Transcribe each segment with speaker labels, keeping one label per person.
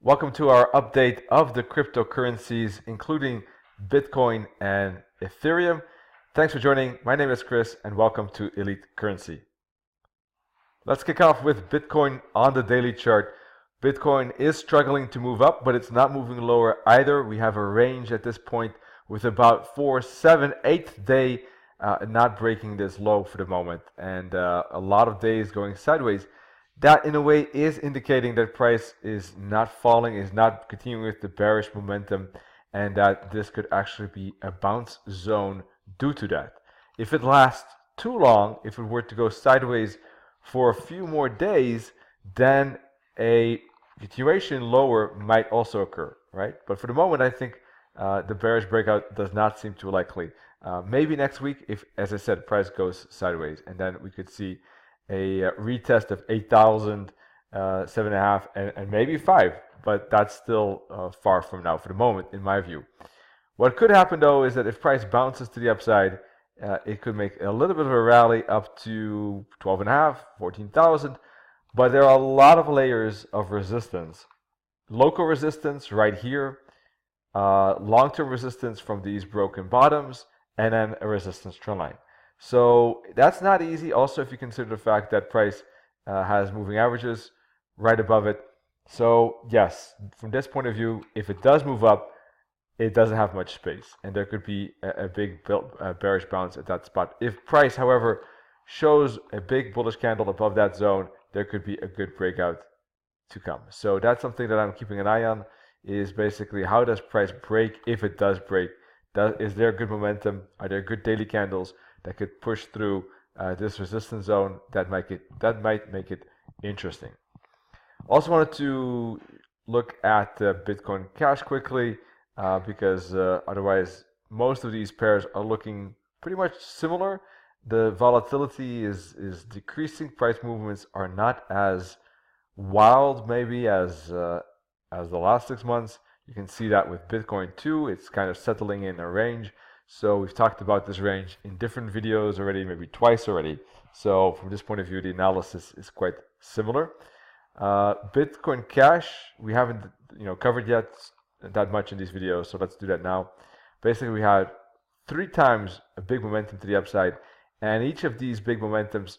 Speaker 1: Welcome to our update of the cryptocurrencies, including Bitcoin and Ethereum. Thanks for joining. My name is Chris, and welcome to Elite Currency. Let's kick off with Bitcoin on the daily chart. Bitcoin is struggling to move up, but it's not moving lower either. We have a range at this point with about 4, 7, 8 day not breaking this low for the moment, and a lot of days going sideways. That in a way is indicating that price is not falling, is not continuing with the bearish momentum, and that this could actually be a bounce zone due to that. If it lasts too long, if it were to go sideways for a few more days, then a continuation lower might also occur, right? But for the moment, I think the bearish breakout does not seem too likely. Maybe next week, if, as I said, price goes sideways, and then we could see a retest of 8,000, 7.5, and maybe 5, but that's still far from now for the moment, in my view. What could happen though is that if price bounces to the upside, it could make a little bit of a rally up to 12.5, 14,000, but there are a lot of layers of resistance. Local resistance right here, long-term resistance from these broken bottoms, and then a resistance trend line. So that's not easy. Also, if you consider the fact that price has moving averages right above it. So yes, from this point of view, if it does move up, it doesn't have much space, and there could be a big bearish bounce at that spot. If price, however, shows a big bullish candle above that zone, there could be a good breakout to come. So that's something that I'm keeping an eye on, is basically how does price break if it does break. Is there good momentum? Are there good daily candles that could push through this resistance zone that might make it interesting? Also wanted to look at Bitcoin Cash quickly because otherwise most of these pairs are looking pretty much similar. The volatility is decreasing. Price movements are not as wild maybe as the last 6 months. You can see that with Bitcoin too. It's kind of settling in a range. So we've talked about this range in different videos already, maybe twice already. So from this point of view, the analysis is quite similar. Bitcoin Cash, we haven't covered yet that much in these videos, so let's do that now. Basically, we had 3 times a big momentum to the upside, and each of these big momentums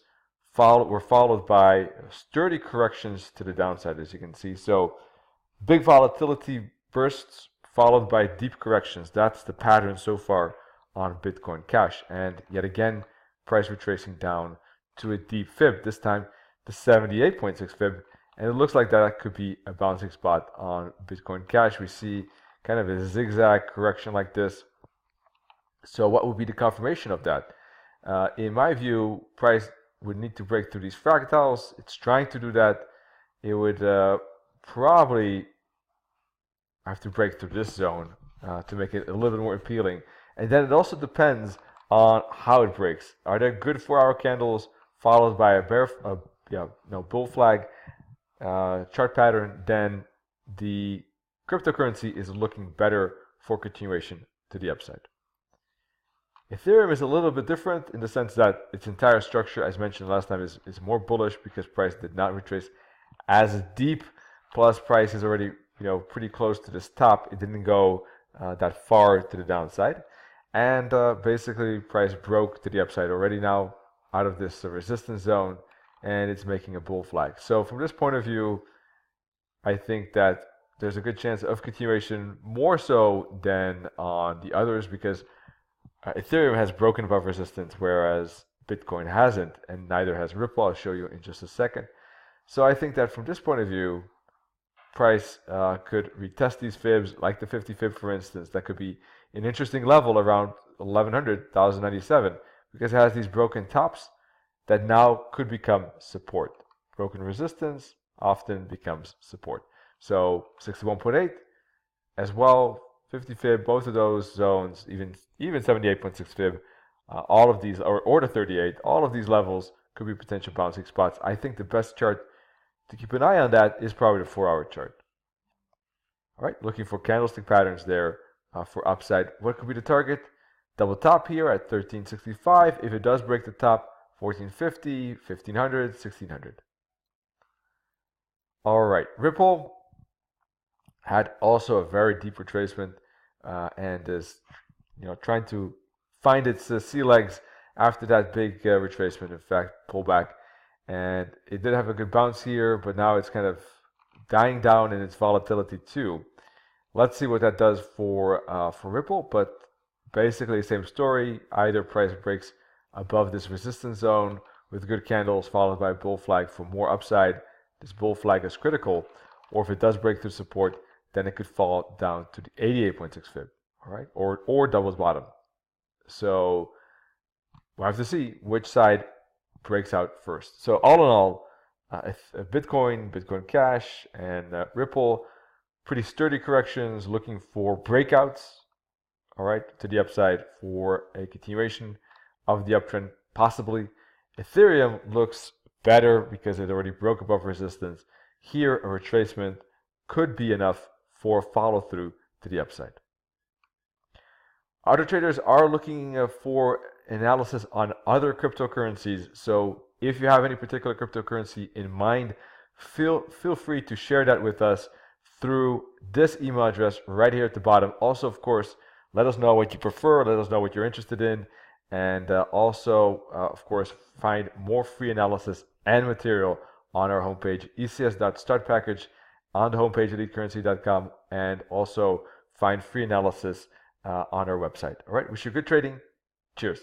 Speaker 1: were followed by sturdy corrections to the downside, as you can see. So big volatility bursts followed by deep corrections. That's the pattern so far on Bitcoin Cash. And yet again, price retracing down to a deep fib, this time the 78.6 fib. And it looks like that could be a bouncing spot on Bitcoin Cash. We see kind of a zigzag correction like this. So what would be the confirmation of that? In my view, price would need to break through these fractals. It's trying to do that. It would probably have to break through this zone to make it a little bit more appealing. And then it also depends on how it breaks. Are there good 4-hour candles followed by a bull flag chart pattern? Then the cryptocurrency is looking better for continuation to the upside. Ethereum is a little bit different in the sense that its entire structure, as mentioned last time, is more bullish because price did not retrace as deep. Plus, price is already pretty close to this top. It didn't go that far to the downside, and basically price broke to the upside already now out of this resistance zone, and it's making a bull flag. So from this point of view, I think that there's a good chance of continuation, more so than on the others, because Ethereum has broken above resistance, whereas Bitcoin hasn't, and neither has Ripple. I'll show you in just a second. So I think that from this point of view, price could retest these fibs, like the 50 fib, for instance. That could be an interesting level around 1100, 1097, because it has these broken tops that now could become support. Broken resistance often becomes support. So 61.8 as well, 50 fib, both of those zones, even 78.6 fib, all of these, or the 38, all of these levels could be potential bouncing spots. I think the best chart to keep an eye on that is probably the 4-hour chart. All right, looking for candlestick patterns there for upside. What could be the target? Double top here at 1365. If it does break the top, 1450, 1500, 1600. All right, Ripple had also a very deep retracement and is trying to find its sea legs after that big retracement, in fact, pullback. And it did have a good bounce here, but now it's kind of dying down in its volatility too. Let's see what that does for Ripple, but basically same story. Either price breaks above this resistance zone with good candles followed by a bull flag for more upside. This bull flag is critical, or if it does break through support, then it could fall down to the 88.6 fib, all right, or doubles bottom. So we'll have to see which side breaks out first. So all in all, Bitcoin Cash, and Ripple, pretty sturdy corrections, looking for breakouts, all right, to the upside for a continuation of the uptrend, possibly. Ethereum looks better because it already broke above resistance. Here, a retracement could be enough for follow through to the upside. Other traders are looking for analysis on other cryptocurrencies. So if you have any particular cryptocurrency in mind, feel free to share that with us through this email address right here at the bottom. Also, of course, let us know what you prefer, let us know what you're interested in, and also, of course, find more free analysis and material on our homepage, ecs.startpackage, on the homepage, elitecurrency.com, and also find free analysis on our website. All right, wish you good trading. Cheers.